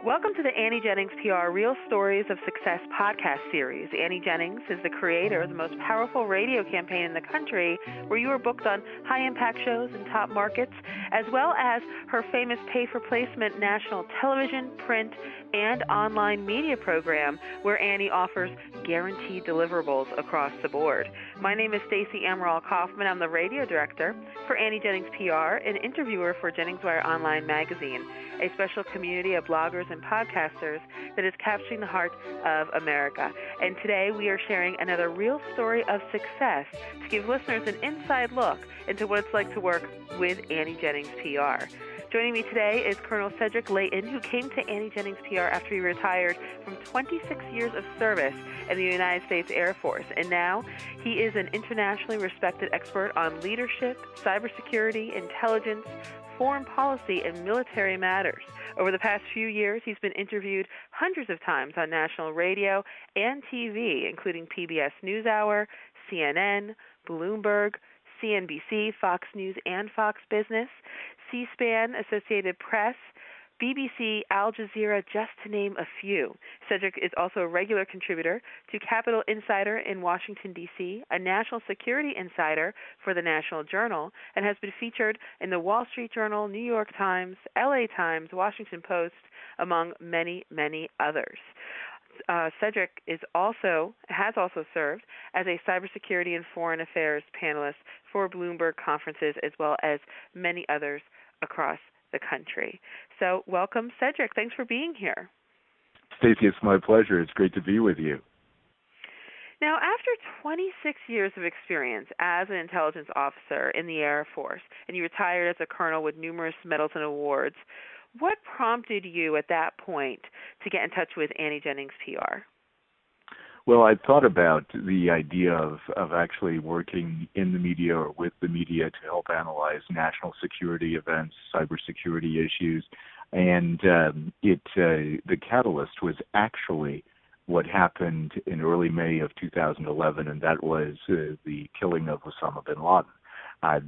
Welcome to the Annie Jennings PR Real Stories of Success podcast series. Annie Jennings is the creator of the most powerful radio campaign in the country, where you are booked on high-impact shows in top markets, as well as her famous pay-for-placement national television, print, and online media program, where Annie offers guaranteed deliverables across the board. My name is Stacey Amaral Kaufman. I'm the radio director for Annie Jennings PR and interviewer for JenningsWire Online magazine, a special community of bloggers and podcasters that is capturing the heart of America. And today we are sharing another real story of success to give listeners an inside look into what it's like to work with Annie Jennings PR. Joining me today is Colonel Cedric Leighton, who came to Annie Jennings PR after he retired from 26 years of service in the United States Air Force. And now he is an internationally respected expert on leadership, cybersecurity, intelligence, foreign policy, and military matters. Over the past few years, he's been interviewed hundreds of times on national radio and TV, including PBS NewsHour, CNN, Bloomberg, CNBC, Fox News and Fox Business, C-SPAN, Associated Press, BBC, Al Jazeera, just to name a few. Cedric is also a regular contributor to Capital Insider in Washington, D.C., a national security insider for the National Journal, and has been featured in the Wall Street Journal, New York Times, L.A. Times, Washington Post, among many, many others. Cedric has also served as a cybersecurity and foreign affairs panelist for Bloomberg conferences, as well as many others across the country. So welcome, Cedric. Thanks for being here. Stacey, it's my pleasure. It's great to be with you. Now, after 26 years of experience as an intelligence officer in the Air Force, and you retired as a colonel with numerous medals and awards, what prompted you at that point to get in touch with Annie Jennings PR? Well, I thought about the idea of actually working in the media or with the media to help analyze national security events, cybersecurity issues, and the catalyst was actually what happened in early May of 2011, and that was the killing of Osama bin Laden.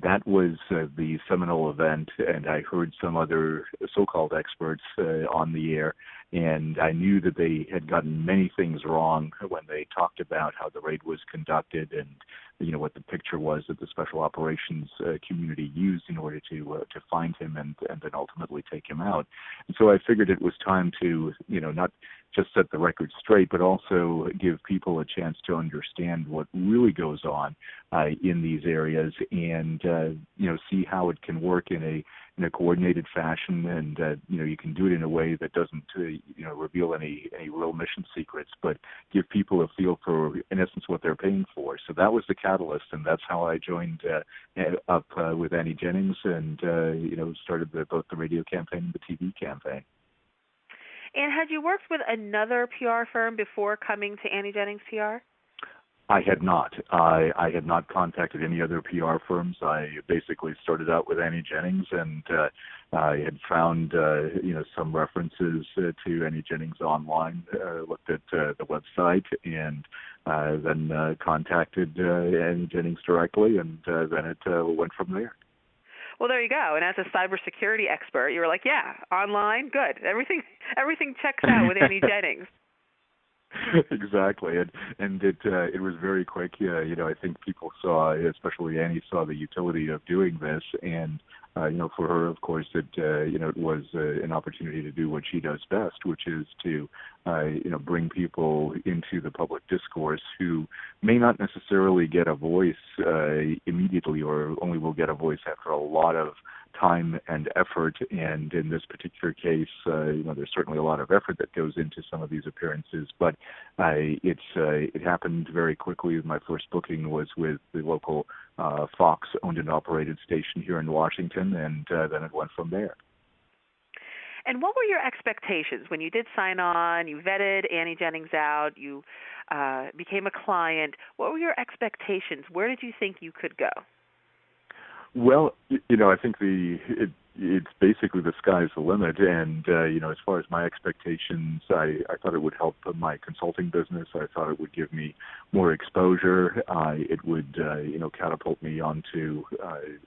That was the seminal event, and I heard some other so-called experts on the air, and I knew that they had gotten many things wrong when they talked about how the raid was conducted and what the picture was that the special operations community used in order to find him and then ultimately take him out. And so I figured it was time to not just set the record straight, but also give people a chance to understand what really goes on in these areas and see how it can work in a coordinated fashion, and you can do it in a way that doesn't reveal any real mission secrets, but give people a feel for, in essence, what they're paying for. So that was the catalyst, and that's how I joined up with Annie Jennings and started both the radio campaign and the TV campaign. And had you worked with another PR firm before coming to Annie Jennings PR? I had not. I had not contacted any other PR firms. I basically started out with Annie Jennings, and I had found some references to Annie Jennings online. Looked at the website, and then contacted Annie Jennings directly, and then it went from there. Well, there you go. And as a cybersecurity expert, you were like, yeah, online, good. Everything checks out with Annie Jennings. Exactly, and it was very quick. I think people saw, especially Annie, saw the utility of doing this, and for her, of course, it was an opportunity to do what she does best, which is to bring people into the public discourse who may not necessarily get a voice immediately, or only will get a voice after a lot of time and effort. And in this particular case, there's certainly a lot of effort that goes into some of these appearances, but it happened very quickly. My first booking was with the local Fox owned and operated station here in Washington, and then it went from there. And what were your expectations when you did sign on, you vetted Annie Jennings out, you became a client? What were your expectations? Where did you think you could go? Well, I think it's basically the sky's the limit. And, as far as my expectations, I thought it would help my consulting business. I thought it would give me more exposure. It would, catapult me onto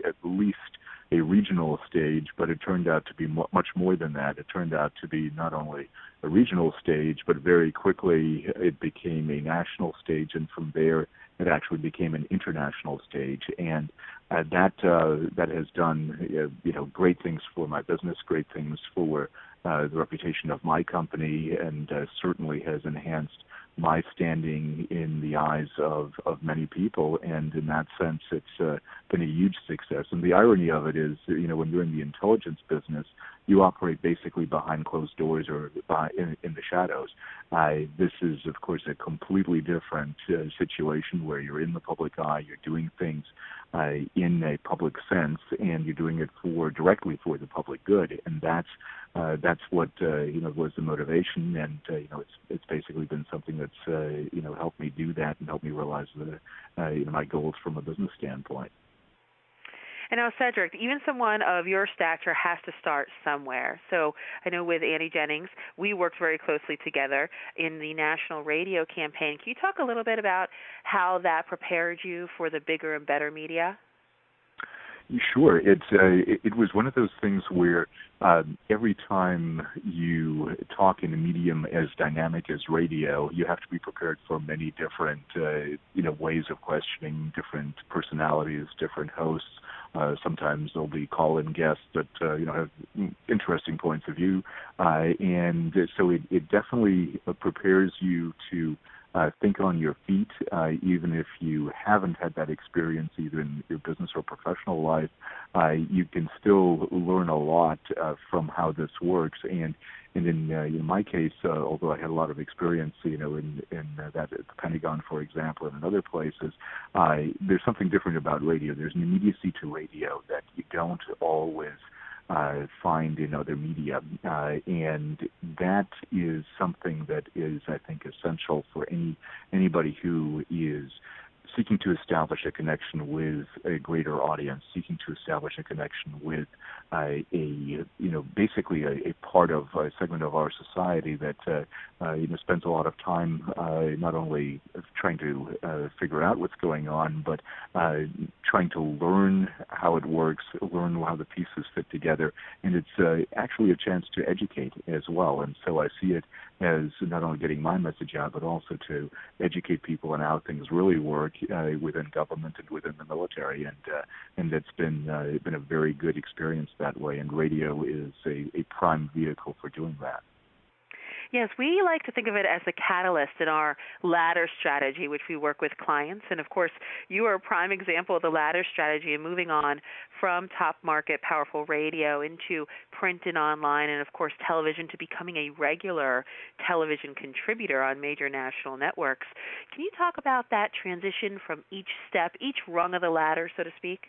at least a regional stage, but it turned out to be much more than that. It turned out to be not only a regional stage, but very quickly it became a national stage, and from there it actually became an international stage. And that has done great things for my business, great things for the reputation of my company, and certainly has enhanced my standing in the eyes of many people. And in that sense, it's been a huge success. And the irony of it is, when you're in the intelligence business, you operate basically behind closed doors or in the shadows. This is, of course, a completely different situation where you're in the public eye, you're doing things in a public sense, and you're doing it directly for the public good, and that's what was the motivation, and it's basically been something that's helped me do that and helped me realize my goals from a business standpoint. And now, Cedric, even someone of your stature has to start somewhere. So I know with Annie Jennings, we worked very closely together in the national radio campaign. Can you talk a little bit about how that prepared you for the bigger and better media? Sure. It was one of those things where every time you talk in a medium as dynamic as radio, you have to be prepared for many different ways of questioning, different personalities, different hosts. Sometimes there'll be call-in guests that have interesting points of view, and so it definitely prepares you to think on your feet, even if you haven't had that experience either in your business or professional life. You can still learn a lot from how this works. And in my case, although I had a lot of experience, in that at the Pentagon, for example, and in other places, there's something different about radio. There's an immediacy to radio that you don't always find in other media, and that is something that is, I think, essential for anybody who is seeking to establish a connection with a greater audience, seeking to establish a connection with basically a part of a segment of our society that spends a lot of time not only trying to figure out what's going on, but trying to learn how it works, learn how the pieces fit together, and it's actually a chance to educate as well. And so I see it as not only getting my message out, but also to educate people on how things really work within government and within the military, and it's been a very good experience that way. And radio is a prime vehicle for doing that. Yes, we like to think of it as a catalyst in our ladder strategy, which we work with clients. And, of course, you are a prime example of the ladder strategy and moving on from top market powerful radio into print and online and, of course, television to becoming a regular television contributor on major national networks. Can you talk about that transition from each step, each rung of the ladder, so to speak?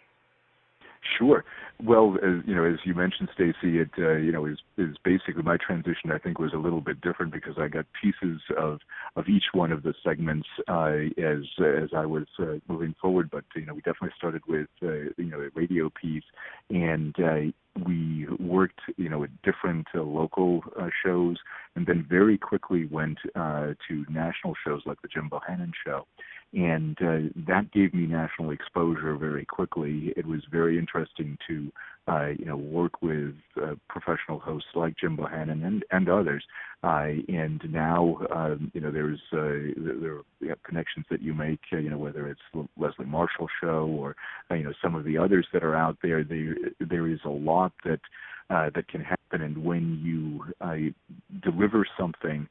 Sure. Well, as you mentioned, Stacy, it is basically my transition. I think was a little bit different because I got pieces of each one of the segments as I was moving forward. But we definitely started with a radio piece, and we worked at different local shows, and then very quickly went to national shows like the Jim Bohannon Show. And that gave me national exposure very quickly. It was very interesting to, work with professional hosts like Jim Bohannon and others. And now, there are connections that you make, whether it's the Leslie Marshall Show or, some of the others that are out there. There is a lot that can happen, and when you deliver something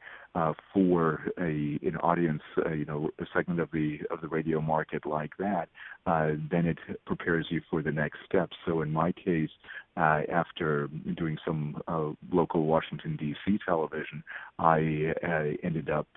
for an audience, a segment of the radio market like that, then it prepares you for the next step. So in my case, after doing some local Washington, D.C. television, I ended up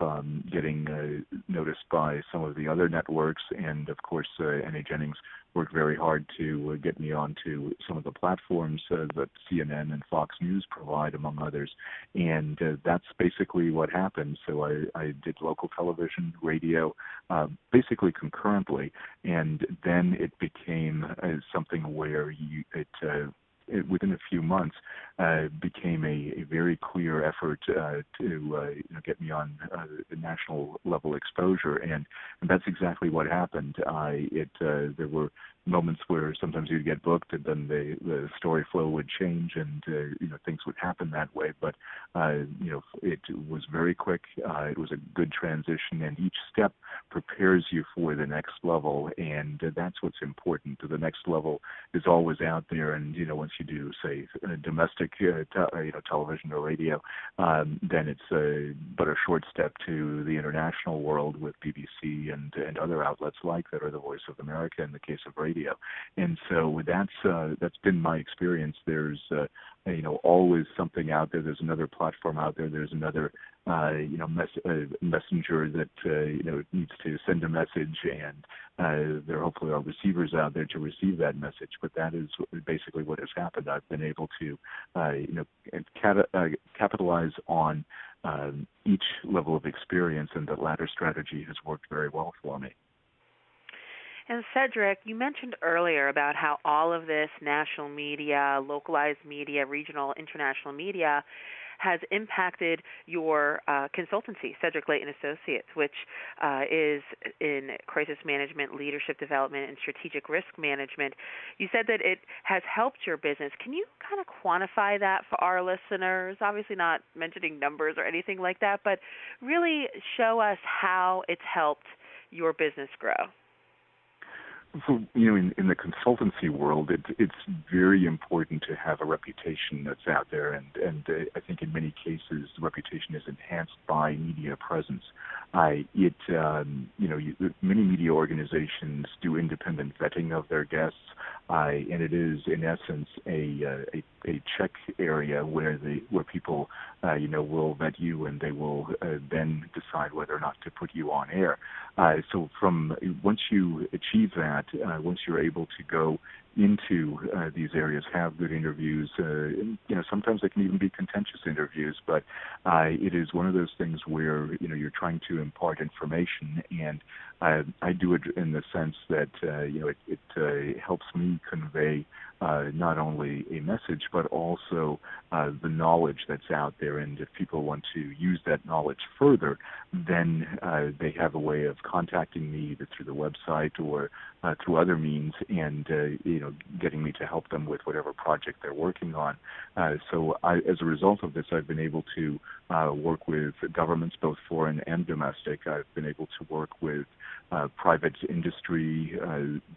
getting noticed by some of the other networks, and of course, Annie Jennings worked very hard to get me onto some of the platforms that CNN and Fox News provide, among others. And that's basically what happened. So I did local television, radio, basically concurrently, and then it became something where within a few months, became a very clear effort to get me on the national level exposure, and that's exactly what happened. There were moments where sometimes you'd get booked and then the story flow would change and things would happen that way. But it was very quick. It was a good transition, and each step prepares you for the next level, and that's what's important. The next level is always out there, and once you do, say, domestic television or radio, then it's but a short step to the international world with BBC and other outlets like that, or the Voice of America in the case of radio. And so that's been my experience. There's always something out there. There's another platform out there. There's another messenger that needs to send a message, and there hopefully are receivers out there to receive that message. But that is basically what has happened. I've been able to capitalize on each level of experience, and the latter strategy has worked very well for me. And Cedric, you mentioned earlier about how all of this national media, localized media, regional, international media has impacted your consultancy, Cedric Leighton Associates, which is in crisis management, leadership development, and strategic risk management. You said that it has helped your business. Can you kind of quantify that for our listeners? Obviously not mentioning numbers or anything like that, but really show us how it's helped your business grow. So, in the consultancy world, it's very important to have a reputation that's out there, and I think in many cases the reputation is enhanced by media presence. Many media organizations do independent vetting of their guests, and it is in essence a check area where people will vet you, and they will then decide whether or not to put you on air. So once you achieve that, once you're able to go into these areas, have good interviews, sometimes they can even be contentious interviews, but it is one of those things where you're trying to impart information, and I do it in the sense that it helps me convey not only a message but also the knowledge that's out there, and if people want to use that knowledge further, then they have a way of contacting me either through the website or through other means, and getting me to help them with whatever project they're working on. So as a result of this, I've been able to work with governments, both foreign and domestic. I've been able to work with private industry,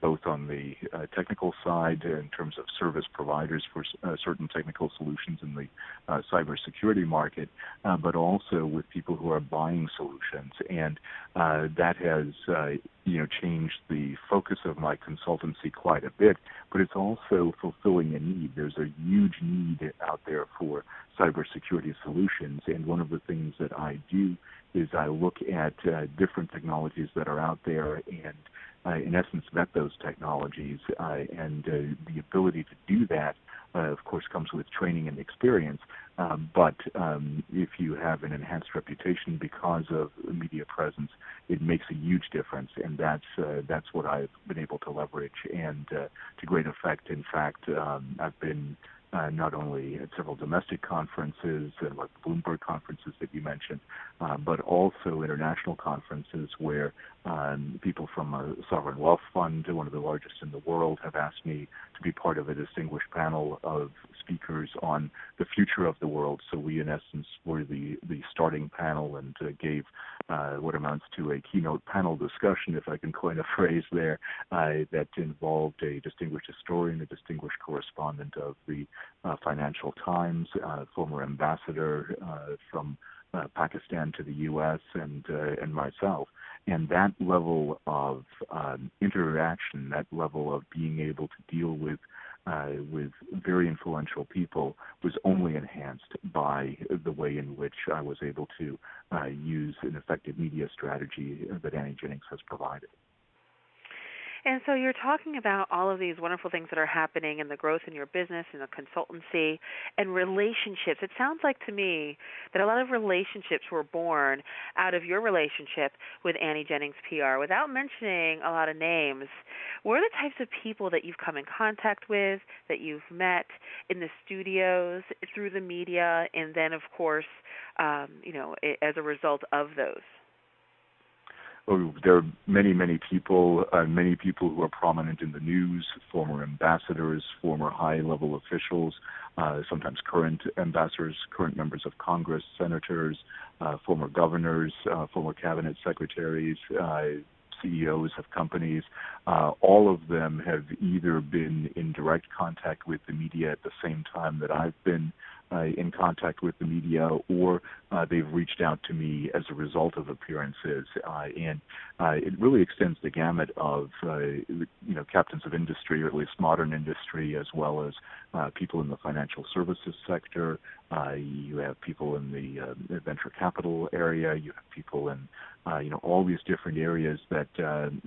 both on the technical side in terms of service providers for certain technical solutions in the cybersecurity market, but also with people who are buying solutions. And that has changed the focus of my consultancy quite a bit, but it's also fulfilling a need. There's a huge need out there for cybersecurity solutions, and one of the things that I do is I look at different technologies that are out there and, in essence, vet those technologies. And the ability to do that, of course, comes with training and experience. But if you have an enhanced reputation because of media presence, it makes a huge difference, and that's what I've been able to leverage, and to great effect. In fact, I've been not only at several domestic conferences, like the Bloomberg conferences that you mentioned, but also international conferences where people from a sovereign wealth fund, one of the largest in the world, have asked me to be part of a distinguished panel of speakers on the future of the world. So we, in essence, were the starting panel and gave what amounts to a keynote panel discussion, if I can coin a phrase there, that involved a distinguished historian, a distinguished correspondent of the Financial Times, former ambassador from Pakistan to the U.S., and myself. And that level of interaction, that level of being able to deal with very influential people, was only enhanced by the way in which I was able to use an effective media strategy that Annie Jennings has provided. And so you're talking about all of these wonderful things that are happening and the growth in your business and the consultancy and relationships. It sounds like to me that a lot of relationships were born out of your relationship with Annie Jennings PR. Without mentioning a lot of names, what are the types of people that you've come in contact with, that you've met in the studios, through the media, and then, of course, as a result of those? there are many people who are prominent in the news, former ambassadors, former high-level officials, sometimes current ambassadors, current members of Congress, senators, former governors, former cabinet secretaries, CEOs of companies. All of them have either been in direct contact with the media at the same time that I've been in contact with the media, or they've reached out to me as a result of appearances. And it really extends the gamut of, captains of industry, or at least modern industry, as well as people in the financial services sector. You have people in the venture capital area. You have people in all these different areas that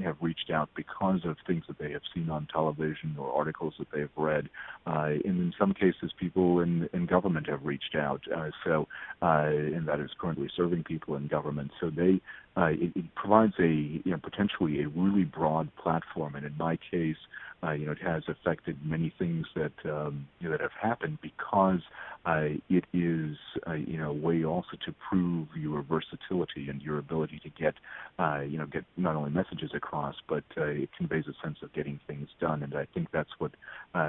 have reached out because of things that they have seen on television or articles that they've read. And in some cases, people in government have reached out. And that is currently serving people in government. So it provides potentially a really broad platform. And in my case, it has affected many things that that have happened because it is a way also to prove your versatility and your ability to get not only messages across, but it conveys a sense of getting things done. And I think that's what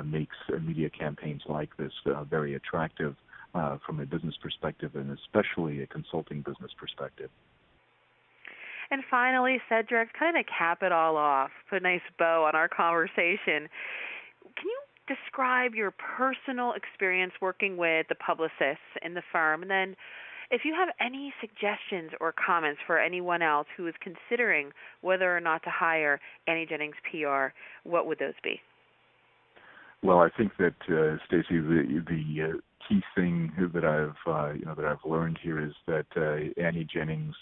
makes media campaigns like this very attractive from a business perspective, and especially a consulting business perspective. And finally, Cedric, kind of cap it all off, put a nice bow on our conversation. Can you describe your personal experience working with the publicists in the firm? And then if you have any suggestions or comments for anyone else who is considering whether or not to hire Annie Jennings PR, what would those be? Well, I think that Stacey, the key thing that I've learned here is that Annie Jennings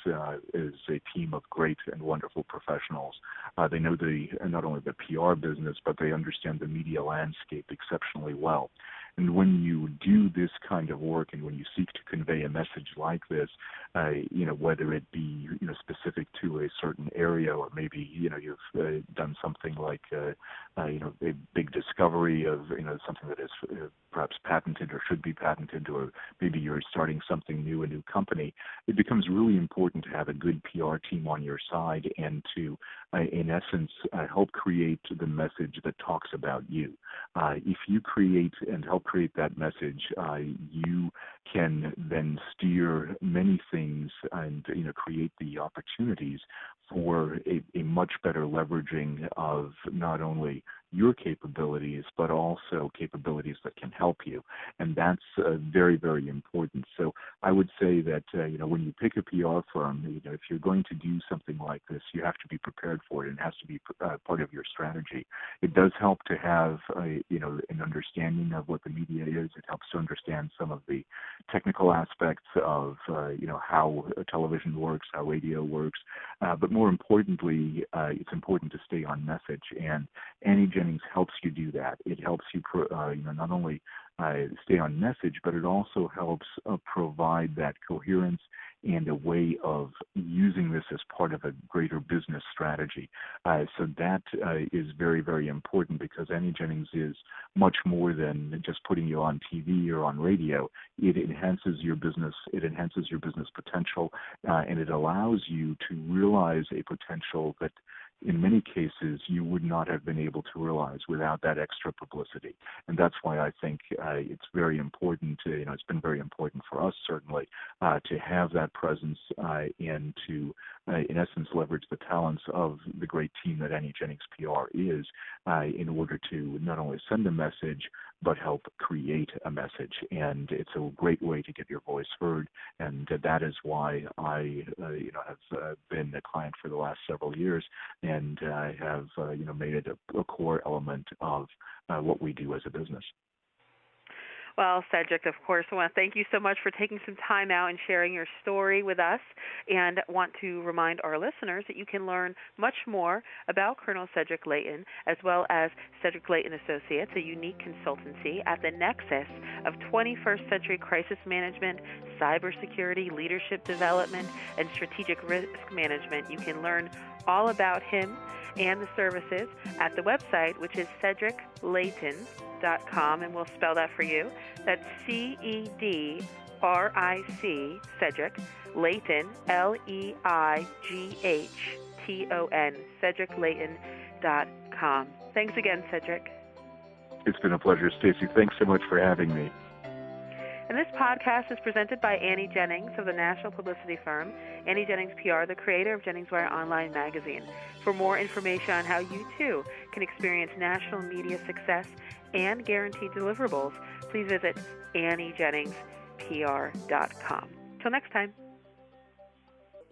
is a team of great and wonderful professionals. They know not only the PR business, but they understand the media landscape exceptionally well. And when you do this kind of work, and when you seek to convey a message like this, whether it be specific to a certain area, or maybe you've done something like a big discovery of something that is perhaps patented or should be patented, or maybe you're starting something new, a new company, it becomes really important to have a good PR team on your side and to, in essence, help create the message that talks about you. If you create and help create that message, you can then steer many things and create the opportunities for a much better leveraging of not only your capabilities, but also capabilities that can help you. And that's very, very important. So I would say that, when you pick a PR firm, if you're going to do something like this, you have to be prepared for it. It has to be part of your strategy. It does help to have, an understanding of what the media is. It helps to understand some of the technical aspects of, how television works, how radio works. But more importantly, it's important to stay on message. And Annie Jennings helps you do that. It helps you, not only stay on message, but it also helps provide that coherence and a way of using this as part of a greater business strategy. So that is very, very important, because Annie Jennings is much more than just putting you on TV or on radio. It enhances your business. It enhances your business potential, and it allows you to realize a potential that in many cases you would not have been able to realize without that extra publicity. And that's why I think it's very important to, it's been very important for us certainly to have that presence and to, in essence, leverage the talents of the great team that Annie Jennings PR is in order to not only send a message, but help create a message. And it's a great way to get your voice heard. And that is why I, have been a client for the last several years, and I have, made it a core element of what we do as a business. Well, Cedric, of course, I want to thank you so much for taking some time out and sharing your story with us, and want to remind our listeners that you can learn much more about Colonel Cedric Leighton, as well as Cedric Leighton Associates, a unique consultancy at the nexus of 21st century crisis management, cybersecurity, leadership development, and strategic risk management. You can learn all about him and the services at the website, which is CedricLeighton.com, and we'll spell that for you. That's CEDRIC, Cedric, Leighton, LEIGHTON, CedricLayton.com. Thanks again, Cedric. It's been a pleasure, Stacey. Thanks so much for having me. And this podcast is presented by Annie Jennings of the national publicity firm Annie Jennings PR, the creator of JenningsWire Online magazine. For more information on how you, too, can experience national media success and guaranteed deliverables, please visit AnnieJenningsPR.com. Till next time.